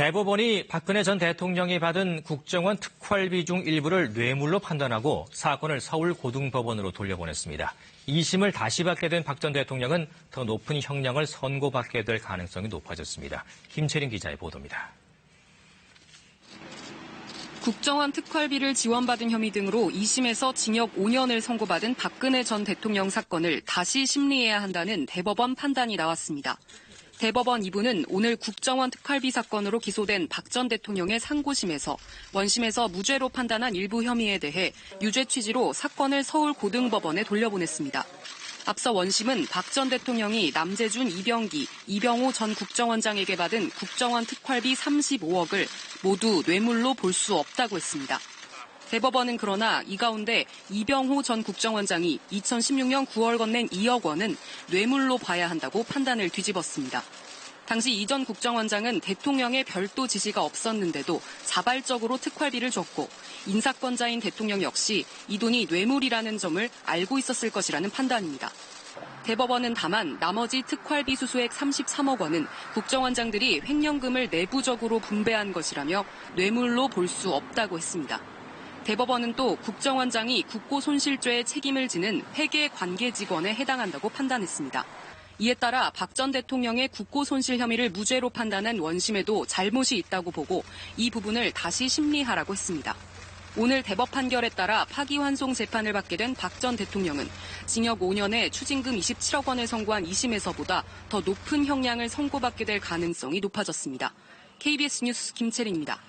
대법원이 박근혜 전 대통령이 받은 국정원 특활비 중 일부를 뇌물로 판단하고 사건을 서울고등법원으로 돌려보냈습니다. 2심을 다시 받게 된 박 전 대통령은 더 높은 형량을 선고받게 될 가능성이 높아졌습니다. 김채린 기자의 보도입니다. 국정원 특활비를 지원받은 혐의 등으로 2심에서 징역 5년을 선고받은 박근혜 전 대통령 사건을 다시 심리해야 한다는 대법원 판단이 나왔습니다. 대법원 2부는 오늘 국정원 특활비 사건으로 기소된 박 전 대통령의 상고심에서 원심에서 무죄로 판단한 일부 혐의에 대해 유죄 취지로 사건을 서울고등법원에 돌려보냈습니다. 앞서 원심은 박 전 대통령이 남재준, 이병기, 이병호 전 국정원장에게 받은 국정원 특활비 35억을 모두 뇌물로 볼 수 없다고 했습니다. 대법원은 그러나 이 가운데 이병호 전 국정원장이 2016년 9월 건넨 2억 원은 뇌물로 봐야 한다고 판단을 뒤집었습니다. 당시 이 전 국정원장은 대통령의 별도 지시가 없었는데도 자발적으로 특활비를 줬고 인사권자인 대통령 역시 이 돈이 뇌물이라는 점을 알고 있었을 것이라는 판단입니다. 대법원은 다만 나머지 특활비 수수액 33억 원은 국정원장들이 횡령금을 내부적으로 분배한 것이라며 뇌물로 볼 수 없다고 했습니다. 대법원은 또 국정원장이 국고손실죄의 책임을 지는 회계 관계 직원에 해당한다고 판단했습니다. 이에 따라 박 전 대통령의 국고손실 혐의를 무죄로 판단한 원심에도 잘못이 있다고 보고 이 부분을 다시 심리하라고 했습니다. 오늘 대법 판결에 따라 파기환송 재판을 받게 된 박 전 대통령은 징역 5년에 추징금 27억 원을 선고한 2심에서보다 더 높은 형량을 선고받게 될 가능성이 높아졌습니다. KBS 뉴스 김채린입니다.